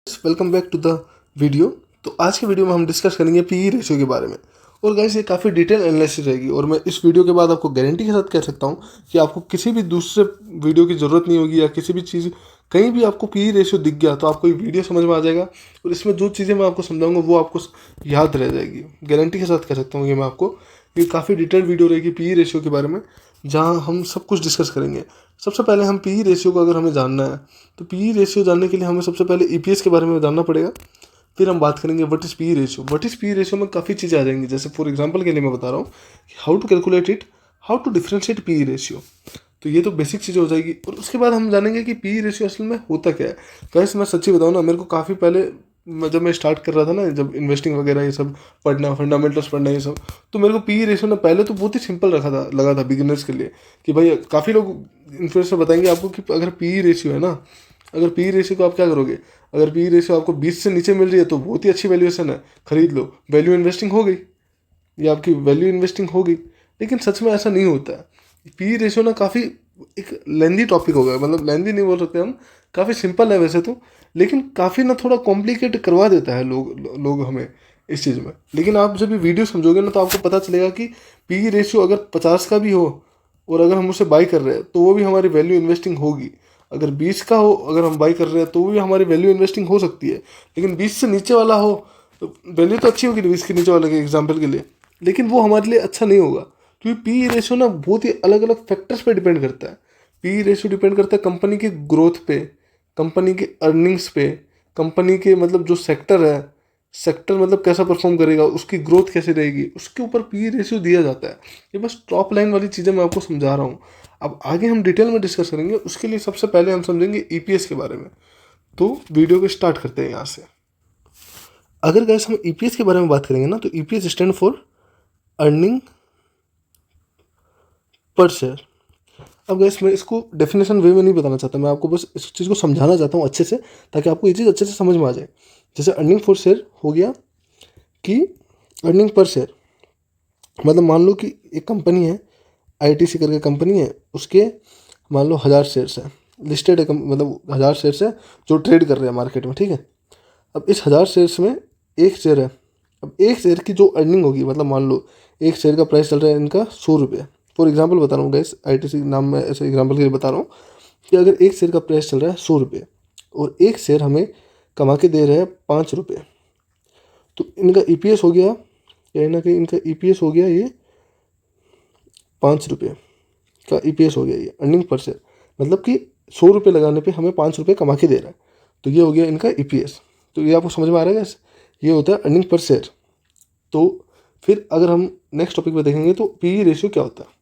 Welcome back to the video. तो आज के वीडियो में हम डिस्कस करेंगे पीई रेशियो के बारे में। और गाइस ये काफ़ी डिटेल एनालिसिस रहेगी और मैं इस वीडियो के बाद आपको गारंटी के साथ कह सकता हूँ कि आपको किसी भी दूसरे वीडियो की ज़रूरत नहीं होगी, या किसी भी चीज़ कहीं भी आपको पीई रेशियो दिख गया तो आपको ये वीडियो समझ में आ जाएगा और इसमें जो चीज़ें मैं आपको समझाऊंगा वो आपको याद रह जाएगी। गारंटी के साथ कह सकता हूँ कि मैं आपको ये काफ़ी डिटेल वीडियो रहेगी पीई रेशियो के बारे में, जहाँ हम सब कुछ डिस्कस करेंगे। सबसे पहले हम पीई रेशियो को अगर हमें जानना है तो पीई रेशियो जानने के लिए हमें सबसे पहले ईपीएस के बारे में जानना पड़ेगा। फिर हम बात करेंगे what is PE ratio. What is PE ratio में काफ़ी चीज़ें आ जाएंगी, जैसे फॉर एग्जांपल के लिए मैं बता रहा हूँ how to calculate it, how to differentiate PE ratio. तो ये तो बेसिक चीज़ें हो जाएगी। और उसके बाद हम जानेंगे कि पीई रेशियो असल में होता क्या है। गाइस मैं सच्ची बताऊँ ना, मेरे को काफ़ी पहले जब मैं स्टार्ट कर रहा था ना, जब इन्वेस्टिंग वगैरह ये सब पढ़ना, फंडामेंटल्स पढ़ना ये सब, तो मेरे को पीई रेशियो ना पहले तो बहुत ही सिंपल लगा था बिगिनर्स के लिए कि भाई काफ़ी लोग इन्फ्लुएंसर बताएंगे आपको कि अगर पीई रेशियो है ना, अगर पीई रेशियो को आप क्या करोगे, अगर पीई रेशियो आपको 20 से नीचे मिल रही है तो बहुत ही अच्छी वैल्यूएशन है, खरीद लो, वैल्यू इन्वेस्टिंग हो गई, ये आपकी वैल्यू इन्वेस्टिंग हो गई। लेकिन सच में ऐसा नहीं होता है। पी रेशियो ना काफ़ी एक लेंदी टॉपिक हो गया, मतलब लेंदी नहीं बोल सकते हम, काफ़ी सिंपल है वैसे तो, लेकिन काफ़ी ना थोड़ा कॉम्प्लिकेट करवा देता है लोग हमें इस चीज़ में। लेकिन आप जब ये वीडियो समझोगे ना तो आपको पता चलेगा कि पी रेशियो अगर 50 का भी हो और अगर हम उसे बाई कर रहे हैं तो वो भी हमारी वैल्यू इन्वेस्टिंग होगी। अगर 20 का हो अगर हम बाई कर रहे हैं तो वो भी हमारी वैल्यू इन्वेस्टिंग हो सकती है। लेकिन 20 से नीचे वाला हो तो वैल्यू तो अच्छी होगी 20 के नीचे वाले के एग्जाम्पल के लिए, लेकिन वो हमारे लिए अच्छा नहीं होगा, क्योंकि पी रेशियो ना बहुत ही अलग अलग फैक्टर्स पे डिपेंड करता है। पी रेशियो डिपेंड करता है कंपनी की ग्रोथ पे, कंपनी के अर्निंग्स पे, कंपनी के मतलब जो सेक्टर है, सेक्टर मतलब कैसा परफॉर्म करेगा, उसकी ग्रोथ कैसे रहेगी, उसके ऊपर पी रेशियो दिया जाता है। ये बस टॉप लाइन वाली चीज़ें मैं आपको समझा रहा हूँ। अब आगे हम डिटेल में डिस्कस करेंगे, उसके लिए सबसे पहले हम समझेंगे ईपीएस के बारे में। तो वीडियो को स्टार्ट करते हैं यहाँ से। अगर गैस हम ईपीएस के बारे में बात करेंगे ना, तो EPS stand for earning per share. अब गैस मैं इसको डेफिनेशन वे में नहीं बताना चाहता, मैं आपको बस इस चीज़ को समझाना चाहता हूँ अच्छे से, ताकि आपको ये चीज़ अच्छे से समझ में आ जाए। जैसे अर्निंग फॉर शेयर हो गया कि अर्निंग पर शेयर, मतलब मान लो कि एक कंपनी है, आईटीसी करके कंपनी है, उसके मान लो 1000 शेयर्स है, लिस्टेड है, मतलब 1000 शेयर्स है जो ट्रेड कर रहे हैं मार्केट में, ठीक है। अब इस 1000 शेयर्स में एक शेयर है। अब एक शेयर की जो अर्निंग होगी, मतलब मान लो एक शेयर का प्राइस चल रहा है इनका 100 रुपये, फॉर एग्जाम्पल बता रहा हूँ गैस, आईटीसी नाम में ऐसे एग्जाम्पल के लिए बता रहा हूँ कि अगर एक शेयर का प्राइस चल रहा है 100 रुपये और एक शेयर हमें कमा के दे रहे हैं 5 रुपये, तो इनका ईपीएस हो गया, कहीं ना कहीं इनका ईपीएस हो गया ये 5 रुपये का ईपीएस हो गया, ये अर्निंग पर शेयर, मतलब कि 100 रुपये लगाने पे हमें 5 रुपये कमा के दे रहा है, तो ये हो गया इनका ईपीएस। तो ये आपको समझ में आ रहा है गैस, ये होता है अर्निंग पर शेयर। तो फिर अगर हम नेक्स्ट टॉपिक पे देखेंगे तो पीई रेशियो क्या होता है।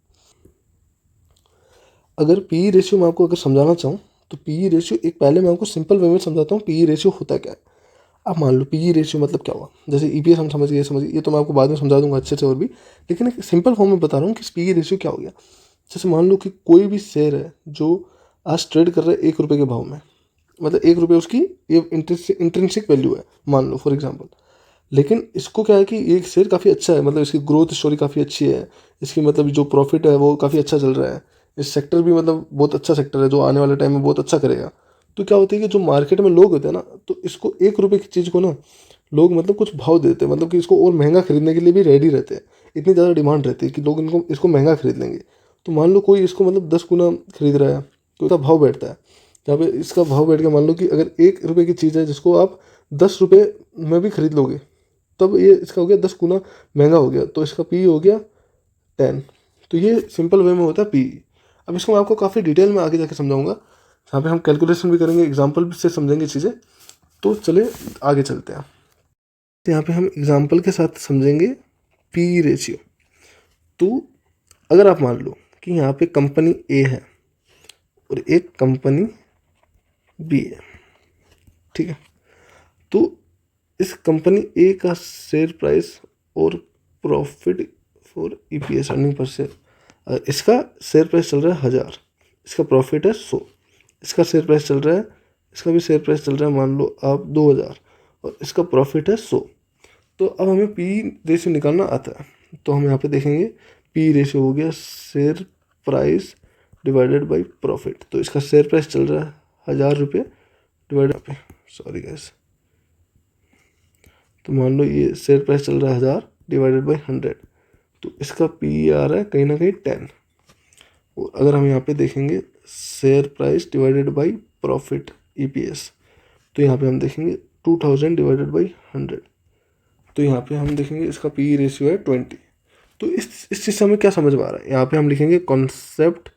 अगर पीई रेशियो मैं आपको अगर समझाना चाहूँ तो पीई रेशियो एक, पहले मैं आपको सिंपल वे में समझाता हूँ पीई रेशियो होता क्या है। अब मान लो पीई रेशियो मतलब क्या हुआ, जैसे ईपीएस हम समझिए, ये तो मैं आपको बाद में समझा दूंगा अच्छे से और भी, लेकिन एक सिंपल फॉर्म में बता रहा हूँ कि पीई रेशियो क्या हो गया। जैसे मान लो कि कोई भी शेयर है जो आज ट्रेड कर रहा है 1 रुपये के भाव में, मतलब 1 रुपये उसकी ये इंट्रिंसिक वैल्यू है मान लो फॉर एग्जाम्पल। लेकिन इसको क्या है कि ये शेयर काफ़ी अच्छा है, मतलब इसकी ग्रोथ स्टोरी काफ़ी अच्छी है, इसकी मतलब जो प्रॉफिट है वो काफ़ी अच्छा चल रहा है, इस सेक्टर भी मतलब बहुत अच्छा सेक्टर है जो आने वाले टाइम में बहुत अच्छा करेगा। तो क्या होता है कि जो मार्केट में लोग होते हैं ना, तो इसको 1 रुपये की चीज़ को ना लोग मतलब कुछ भाव देते हैं, मतलब कि इसको और महंगा खरीदने के लिए भी रेडी रहते हैं। इतनी ज़्यादा डिमांड रहती है कि लोग इनको इसको महंगा खरीद लेंगे। तो मान लो कोई इसको मतलब 10 गुना खरीद रहा है तो इसका भाव बैठता है, जहाँ पे इसका भाव बैठ के मान लो कि अगर 1 रुपये की चीज़ है जिसको आप 10 रुपये में भी खरीद लोगे, तब ये इसका हो गया 10 गुना महंगा हो गया, तो इसका पी हो गया 10। तो ये सिंपल वे में होता है पी। अब इसको मैं आपको काफ़ी डिटेल में आगे जाके समझाऊंगा, जहाँ पे हम कैलकुलेशन भी करेंगे, एग्जाम्पल से समझेंगे चीज़ें। तो चले आगे चलते हैं। तो यहाँ पे हम एग्जाम्पल के साथ समझेंगे पी रेशियो। तो अगर आप मान लो कि यहाँ पे कंपनी ए है और एक कंपनी बी है, ठीक है। तो इस कंपनी ए का शेयर प्राइस और profit for EPS earning per share, इसका शेयर प्राइस चल रहा है 1000, इसका प्रॉफिट है 100, इसका शेयर प्राइस चल रहा है, इसका भी शेयर प्राइस चल रहा है मान लो आप 2000 और इसका प्रॉफिट है 100। तो अब हमें पी रेशियो निकालना आता है, तो हम यहाँ पे देखेंगे पी रेशियो हो गया share price divided by profit. तो इसका शेयर प्राइस चल रहा है 1000 रुपये डिवाइड पे, सॉरी गैस, तो मान लो ये शेयर प्राइस चल रहा है 1000 डिवाइडेड बाई 100, तो इसका पी आ रहा है कहीं ना कहीं 10। और अगर हम यहाँ पे देखेंगे share price divided by profit EPS, तो यहाँ पे हम देखेंगे 2000 डिवाइडेड बाई 100, तो यहाँ पे हम देखेंगे इसका पी रेशियो है 20। तो इस चीज़ से हमें क्या समझ में आ रहा है, यहाँ पे हम लिखेंगे कॉन्सेप्ट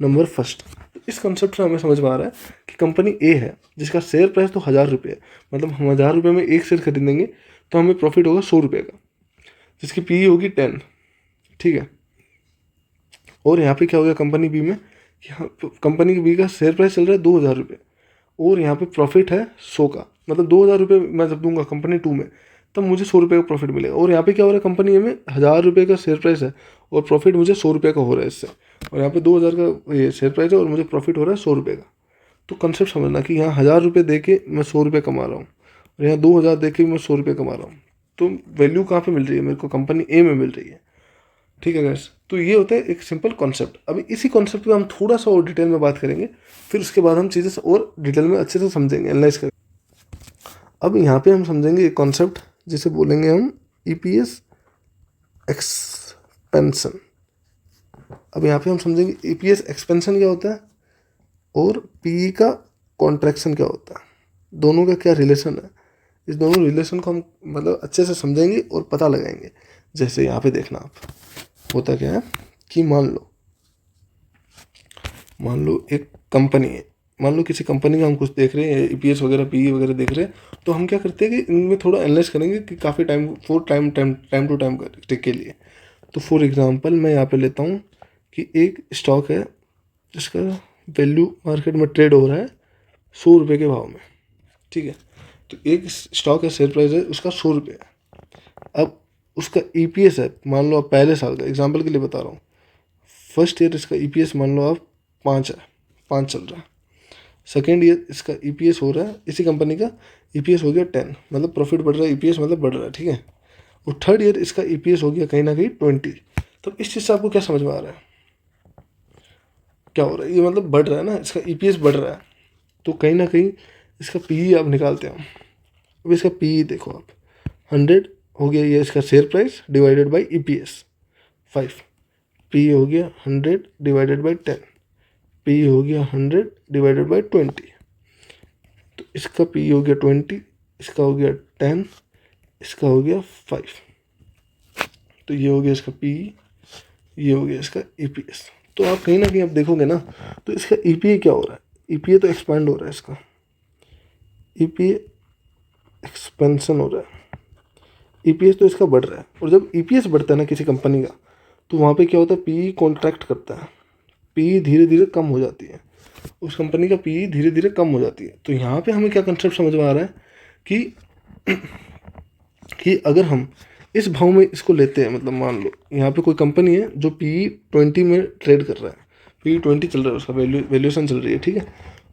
नंबर फर्स्ट। तो इस कॉन्सेप्ट से हमें समझ में आ रहा है कि कंपनी ए है जिसका शेयर प्राइस तो 1000 रुपये है, मतलब हम 1000 रुपये में एक शेयर खरीदेंगे तो हमें प्रॉफिट होगा 100 रुपये का, जिसकी पी होगी 10, ठीक है। और यहाँ पे क्या हो गया कंपनी बी में, कंपनी बी का शेयर प्राइस चल रहा है 2000 रुपये और यहाँ पे प्रॉफिट है 100 का, मतलब 2000 रुपये मैं जब दूंगा कंपनी टू में तब मुझे 100 रुपये का प्रॉफिट मिलेगा। और यहाँ पे क्या हो रहा है कंपनी ए में 1000 रुपये का शेयर प्राइस है और प्रॉफिट मुझे 100 रुपये का हो रहा है इससे, और यहाँ पे 2000 का ये शेयर प्राइस है और मुझे प्रॉफिट हो रहा है 100 रुपये का। तो कंसेप्ट समझना कि यहाँ 1000 रुपये दे के मैं 100 रुपये कमा रहा हूँ और यहाँ 2000 दे के मैं 100 रुपये कमा रहा हूँ। तो वैल्यू कहाँ पे मिल रही है मेरे को, कंपनी ए में मिल रही है, ठीक है गैस। तो ये होता है एक सिंपल कॉन्सेप्ट। अभी इसी कॉन्सेप्ट पे हम थोड़ा सा और डिटेल में बात करेंगे, फिर उसके बाद हम चीज़ें और डिटेल में अच्छे से समझेंगे, एनालाइज करेंगे। अब यहाँ पे हम समझेंगे एक कॉन्सेप्ट जिसे बोलेंगे हम ईपीएस एक्सपेंशन। अब यहाँ पे हम समझेंगे ईपीएस एक्सपेंशन क्या होता है और पीई का कॉन्ट्रैक्शन क्या होता है, दोनों का क्या रिलेशन है। इस दोनों रिलेशन को हम मतलब अच्छे से समझेंगे और पता लगाएंगे। जैसे यहाँ पे देखना आप, होता क्या है कि मान लो एक कंपनी है, मान लो किसी कंपनी का हम कुछ देख रहे हैं, ईपीएस वगैरह पीई वगैरह देख रहे हैं, तो हम क्या करते हैं कि इनमें थोड़ा एनालाइज करेंगे कि काफ़ी टाइम टू टाइम के लिए। तो फॉर एग्जांपल मैं यहाँ पे लेता हूँ कि एक स्टॉक है जिसका वैल्यू मार्केट में ट्रेड हो रहा है 100 रुपये के भाव में, ठीक है। तो एक स्टॉक है, शेयर प्राइस है उसका 100 रुपये है। अब उसका ईपीएस है मान लो आप पहले साल का, एग्जांपल के लिए बता रहा हूँ, फर्स्ट ईयर इसका ईपीएस मान लो आप 5 है, 5 चल रहा है। सेकेंड ईयर इसका ईपीएस हो रहा है, इसी कंपनी का ईपीएस हो गया 10, मतलब प्रॉफिट बढ़ रहा है, ईपीएस मतलब बढ़ रहा है, ठीक है। और थर्ड ईयर इसका ईपीएस हो गया कहीं ना कहीं 20। तो इस चीज़ से आपको क्या समझ में आ रहा है, क्या हो रहा है, ये मतलब बढ़ रहा है ना, इसका ईपीएस बढ़ रहा है, तो कहीं ना कहीं इसका पीई आप निकालते हो। अब इसका पीई देखो आप, 100 हो गया ये इसका share price divided by EPS 5, P हो गया 100 डिवाइडेड बाई 10, पी हो गया 100 डिवाइडेड बाई 20। तो इसका पी हो गया 20, इसका हो गया 10, इसका हो गया 5। तो ये हो गया इसका पी, ये हो गया इसका ईपीएस। तो आप कहीं ना कहीं आप देखोगे ना, तो इसका ईपीए क्या हो रहा है, ईपीए तो एक्सपेंड हो रहा है, इसका ईपीए एक्सपेंशन हो रहा है, ईपीएस तो इसका बढ़ रहा है। और जब ईपीएस बढ़ता है ना किसी कंपनी का, तो वहाँ पे क्या होता है, पीई कॉन्ट्रैक्ट करता है, पीई धीरे धीरे कम हो जाती है, उस कंपनी का पीई धीरे धीरे कम हो जाती है। तो यहाँ पे हमें क्या कंसेप्ट समझ में आ रहा है कि अगर हम इस भाव में इसको लेते हैं, मतलब मान लो यहाँ पे कोई कंपनी है जो पीई 20 में ट्रेड कर रहा है, पीई 20 चल रहा है, उसका वैल्यूएशन चल रही है, ठीक है।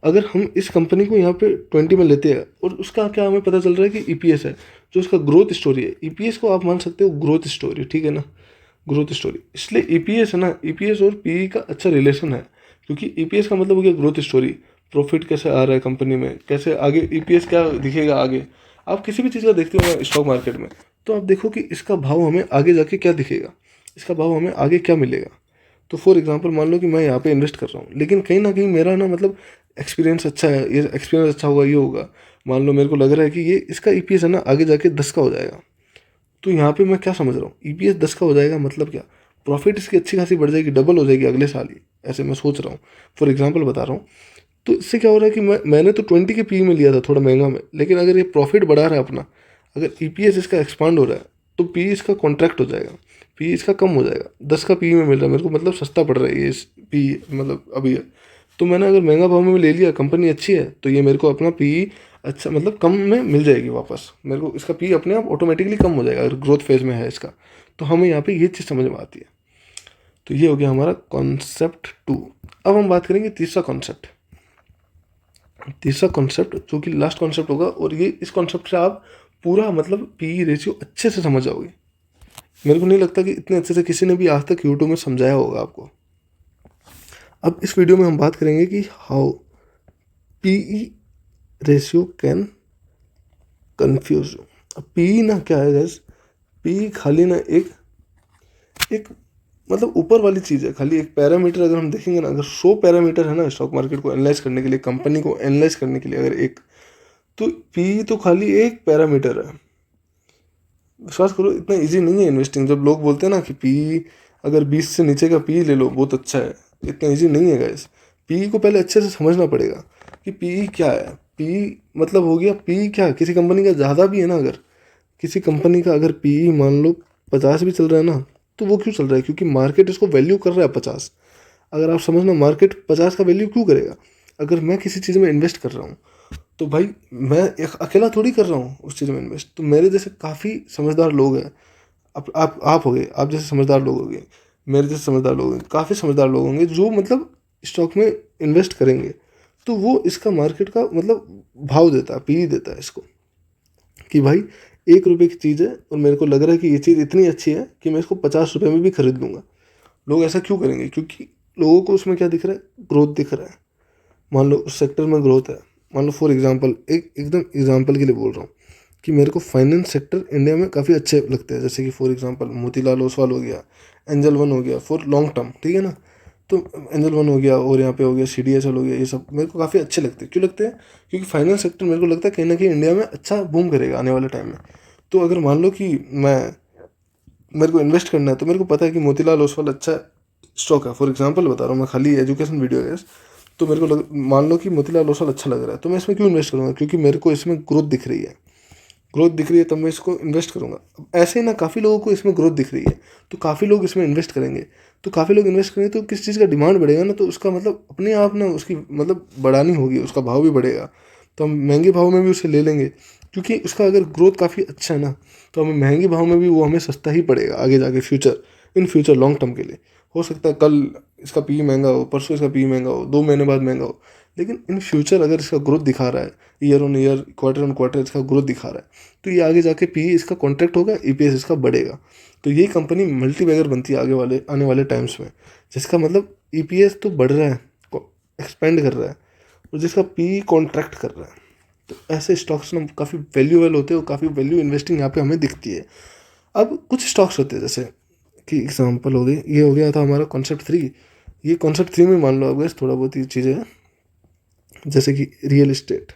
अगर हम इस कंपनी को यहाँ पे 20 में लेते हैं और उसका क्या हमें पता चल रहा है कि ईपीएस है, जो उसका ग्रोथ स्टोरी है, ईपीएस को आप मान सकते हो ग्रोथ स्टोरी, ठीक है ना, ग्रोथ स्टोरी। इसलिए ईपीएस है ना, ईपीएस और पीई का अच्छा रिलेशन है, क्योंकि ईपीएस का मतलब हो गया ग्रोथ स्टोरी, प्रॉफिट कैसे आ रहा है कंपनी में, कैसे आगे ईपीएस क्या दिखेगा आगे। आप किसी भी चीज़ का देखते हो स्टॉक मार्केट में, तो आप देखो कि इसका भाव हमें आगे जाके क्या दिखेगा, इसका भाव हमें आगे क्या मिलेगा। तो फॉर एग्जांपल मान लो कि मैं यहाँ पे इन्वेस्ट कर रहा हूँ, लेकिन कहीं ना कहीं मेरा ना मतलब एक्सपीरियंस अच्छा है, ये एक्सपीरियंस अच्छा होगा, ये होगा, मान लो मेरे को लग रहा है कि ये इसका ईपीएस है ना आगे जाके 10 का हो जाएगा। तो यहाँ पे मैं क्या समझ रहा हूँ, ईपीएस 10 का हो जाएगा मतलब क्या, प्रॉफिट इसकी अच्छी खासी बढ़ जाएगी, डबल हो जाएगी अगले साल ही, ऐसे मैं सोच रहा हूँ, फॉर एग्जांपल बता रहा हूँ। तो इससे क्या हो रहा है कि मैंने तो 20 के पी में लिया था थोड़ा महंगा में, लेकिन अगर ये प्रॉफिट बढ़ा रहा है अपना, अगर ईपीएस इसका एक्सपांड हो रहा है, तो पी इसका कॉन्ट्रैक्ट हो जाएगा, पी इसका कम हो जाएगा, 10 का पी में मिल रहा है मेरे को, मतलब सस्ता पड़ रहा है ये पी, मतलब अभी। तो मैंने अगर महंगा भाव में ले लिया, कंपनी अच्छी है, तो ये मेरे को अपना पी अच्छा मतलब कम में मिल जाएगी वापस, मेरे को इसका पी अपने आप ऑटोमेटिकली कम हो जाएगा अगर ग्रोथ फेज में है इसका। तो हमें यहाँ पे ये चीज़ समझ में आती है। तो ये हो गया हमारा कॉन्सेप्ट 2। अब हम बात करेंगे तीसरा कॉन्सेप्ट, जो कि लास्ट कॉन्सेप्ट होगा, और ये इस कॉन्सेप्ट से आप पूरा मतलब पी रेशियो अच्छे से समझ जाओगे। मेरे को नहीं लगता कि इतने अच्छे से किसी ने भी आज तक यूट्यूब में समझाया होगा आपको। अब इस वीडियो में हम बात करेंगे कि how PE ratio can confuse you. अब पी ना क्या है गैस, पी खाली ना एक एक मतलब ऊपर वाली चीज़ है, खाली एक पैरामीटर। अगर हम देखेंगे ना, अगर 100 पैरामीटर है ना स्टॉक मार्केट को एनालाइज करने के लिए, कंपनी को एनालाइज करने के लिए, अगर एक, तो पी तो खाली एक पैरामीटर है। विश्वास करो इतना इजी नहीं है इन्वेस्टिंग। जब लोग बोलते हैं ना कि पी अगर 20 से नीचे का पी ले लो बहुत अच्छा है, इतना इजी नहीं है गाइस। पी को पहले अच्छे से समझना पड़ेगा कि पी क्या है। पी मतलब हो गया, पी क्या, किसी कंपनी का ज़्यादा भी है ना, अगर किसी कंपनी का अगर पी मान लो 50 भी चल रहा है ना, तो वो क्यों चल रहा है? क्योंकि मार्केट इसको वैल्यू कर रहा है 50। अगर आप समझना, मार्केट 50 का वैल्यू क्यों करेगा? अगर मैं किसी चीज़ में इन्वेस्ट कर रहा हूँ, तो भाई मैं एक अकेला थोड़ी कर रहा हूँ उस चीज़ में इन्वेस्ट, तो मेरे जैसे काफ़ी समझदार लोग हैं। आप हो गए, आप जैसे समझदार लोग हो गए, मेरे जैसे समझदार लोग हैं, काफ़ी समझदार लोग होंगे जो मतलब स्टॉक में इन्वेस्ट करेंगे, तो वो इसका मार्केट का मतलब भाव देता है, पी देता है इसको, कि भाई 1 रुपये की चीज़ है और मेरे को लग रहा है कि ये चीज़ इतनी अच्छी है कि मैं इसको 50 रुपये में भी खरीद लूँगा। लोग ऐसा क्यों करेंगे? क्योंकि लोगों को उसमें क्या दिख रहा है? ग्रोथ दिख रहा है। मान लो उस सेक्टर में ग्रोथ है। मान लो फॉर एग्जांपल, एकदम एग्जांपल के लिए बोल रहा हूँ कि मेरे को फाइनेंस सेक्टर इंडिया में काफ़ी अच्छे लगते हैं, जैसे कि फॉर एग्जांपल मोतीलाल ओसवाल हो गया, एंजल वन हो गया फॉर लॉन्ग टर्म, ठीक है ना। तो एंजल वन हो गया और यहाँ पे हो गया CDSL हो गया, ये सब मेरे को काफ़ी अच्छे लगते हैं। क्यों लगते हैं? क्योंकि फाइनेंस सेक्टर मेरे को लगता है कहीं ना कहीं इंडिया में अच्छा बूम करेगा आने वाले टाइम में। तो अगर मान लो कि मेरे को इन्वेस्ट करना है, तो मेरे को पता है कि मोतीलाल ओसवाल अच्छा स्टॉक है, फॉर एग्जांपल बता रहा हूँ मैं, खाली एजुकेशन वीडियो है। तो मेरे को मान लो कि मोतीलाल ओसवाल अच्छा लग रहा है, तो मैं इसमें क्यों इन्वेस्ट करूँगा? क्योंकि मेरे को इसमें ग्रोथ दिख रही है। ग्रोथ दिख रही है तब मैं इसको इन्वेस्ट करूँगा। अब ऐसे ही ना काफ़ी लोगों को इसमें ग्रोथ दिख रही है, तो काफ़ी लोग इसमें इन्वेस्ट करेंगे। तो काफ़ी लोग इन्वेस्ट करेंगे तो किस चीज़ का डिमांड बढ़ेगा ना, तो उसका मतलब अपने आप ना उसकी मतलब बढ़ानी होगी, उसका भाव भी बढ़ेगा। तो हम महंगे भाव में भी उसे ले लेंगे, क्योंकि उसका अगर ग्रोथ काफ़ी अच्छा है ना, तो हमें महंगे भाव में भी वो हमें सस्ता ही पड़ेगा आगे जाके, इन फ्यूचर लॉन्ग टर्म के लिए। हो सकता है कल इसका पी महंगा हो, परसों इसका पी महंगा हो, 2 महीने बाद महंगा हो, लेकिन इन फ्यूचर अगर इसका ग्रोथ दिखा रहा है, year on year, quarter on quarter इसका ग्रोथ दिखा रहा है, तो ये आगे जाके पी इसका कॉन्ट्रैक्ट होगा, EPS इसका बढ़ेगा। तो ये कंपनी मल्टीबैगर बनती है आने वाले टाइम्स में, जिसका मतलब EPS तो बढ़ रहा है, एक्सपेंड कर रहा है, और जिसका पी कॉन्ट्रैक्ट कर रहा है। तो ऐसे स्टॉक्स ना काफ़ी वैल्यूएबल होते हैं और काफ़ी वैल्यू इन्वेस्टिंग यहाँ पे हमें दिखती है। अब कुछ स्टॉक्स होते हैं, जैसे कि एग्जांपल हो गए, ये हो गया था हमारा कॉन्सेप्ट 3। ये कॉन्सेप्ट 3 में मान लो अब थोड़ा बहुत ही चीज़ें हैं, जैसे कि रियल इस्टेट।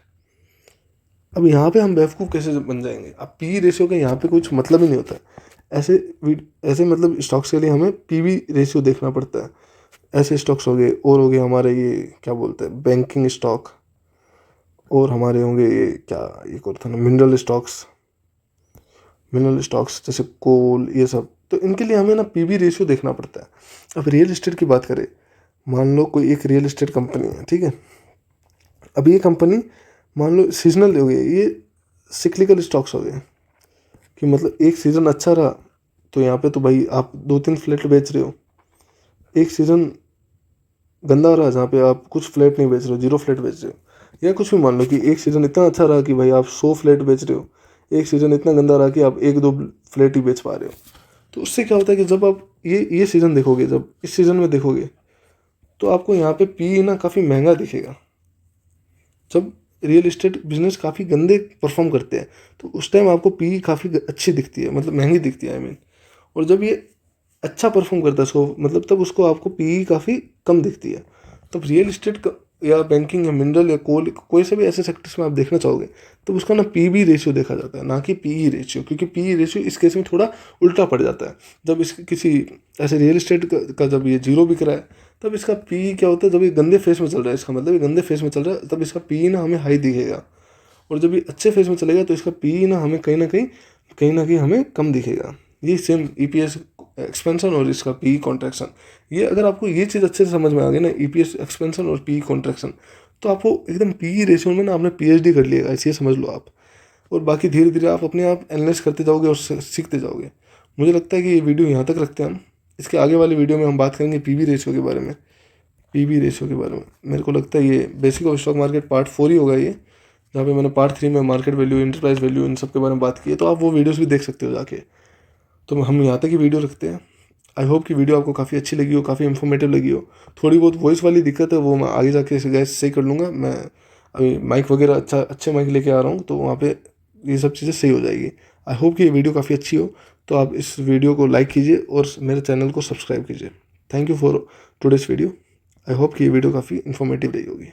अब यहाँ पे हम बेवकूफ़ कैसे बन जाएंगे? अब पी रेशियो का यहाँ पे कुछ मतलब ही नहीं होता है। ऐसे ऐसे मतलब स्टॉक्स के लिए हमें PB रेशियो देखना पड़ता है। ऐसे स्टॉक्स हो गए, और हो गए हमारे ये क्या बोलते हैं, बैंकिंग स्टॉक, और हमारे होंगे ये क्या, एक और था ना, मिनरल स्टॉक्स जैसे कोल, ये सब। तो इनके लिए हमें ना PB रेशियो देखना पड़ता है। अब रियल इस्टेट की बात करें, मान लो कोई एक रियल इस्टेट कंपनी है, ठीक है। अब ये कंपनी मान लो सीजनल हो गई, ये सिक्लिकल स्टॉक्स हो गए, कि मतलब एक सीज़न अच्छा रहा तो यहाँ पे तो भाई आप 2-3 फ्लैट बेच रहे हो। एक सीज़न गंदा रहा जहाँ पे आप कुछ फ्लैट नहीं बेच रहे हो, 0 फ्लैट बेच रहे हो। या कुछ भी मान लो कि एक सीज़न इतना अच्छा रहा कि भाई आप 100 फ्लैट बेच रहे हो, एक सीज़न इतना गंदा रहा कि आप 1-2 फ्लैट ही बेच पा रहे हो। तो उससे क्या होता है कि जब आप ये सीज़न देखोगे, जब इस सीज़न में देखोगे, तो आपको यहाँ पे पी ना काफ़ी महंगा दिखेगा। जब रियल इस्टेट बिजनेस काफ़ी गंदे परफॉर्म करते हैं, तो उस टाइम आपको पी काफ़ी अच्छी दिखती है, मतलब महंगी दिखती है, आई मीन। और जब ये अच्छा परफॉर्म करता है उसको, मतलब तब उसको आपको पी काफ़ी कम दिखती है। तब रियल इस्टेट या बैंकिंग या मिनरल या कोल, कोई से भी ऐसे सेक्टर्स में आप देखना चाहोगे, तो उसका ना PB रेशियो देखा जाता है, ना कि PE रेशियो। क्योंकि PE रेशियो इस केस में थोड़ा उल्टा पड़ जाता है। जब इस किसी ऐसे रियल इस्टेट का जब ये 0 बिक रहा है, तब इसका PE क्या होता है, जब ये गंदे फेस में चल रहा है, इसका मतलब ये गंदे फेस में चल रहा है, तब इसका PE ना हमें हाई दिखेगा। और जब ये अच्छे फेस में चलेगा तो इसका PE ना हमें कहीं ना कहीं हमें कम दिखेगा। ये सेम EPS एक्सपेंशन और इसका PE कॉन्ट्रैक्शन, ये अगर आपको ये चीज़ अच्छे से समझ में आ गई ना, EPS एक्सपेंशन और PE कॉन्ट्रैक्शन, तो आपको एकदम PE रेशियो में ना आपने PhD कर लिया, ऐसे समझ लो आप। और बाकी धीरे धीरे आप अपने आप एनालाइज करते जाओगे और सीखते जाओगे। मुझे लगता है कि ये वीडियो यहाँ तक रखते हैं हम। इसके आगे वाली वीडियो में हम बात करेंगे PB रेशियो के बारे में, PB रेशियो के बारे में। मेरे को लगता है ये basic of stock market part 4 ही होगा ये, जहाँ पे मैंने पार्ट 3 में मार्केट वैल्यू, इंटरप्राइज वैल्यू, इन सब के बारे में बात की है। तो आप वो वीडियोस भी देख सकते हो जाके। तो हम यहाँ तक ही वीडियो रखते हैं। आई होप कि वीडियो आपको काफ़ी अच्छी लगी हो, काफ़ी इन्फॉर्मेटिव लगी हो। थोड़ी बहुत वॉइस वाली दिक्कत है वो मैं आगे जाके गैस सही कर लूँगा। मैं अभी माइक वगैरह अच्छे माइक लेके आ रहा हूँ, तो वहाँ पे ये सब चीज़ें सही हो जाएगी। आई होप कि ये वीडियो काफ़ी अच्छी हो, तो आप इस वीडियो को लाइक कीजिए और मेरे चैनल को सब्सक्राइब कीजिए। Thank you for today's video. I hope कि ये वीडियो काफ़ी इन्फॉर्मेटिव रही होगी।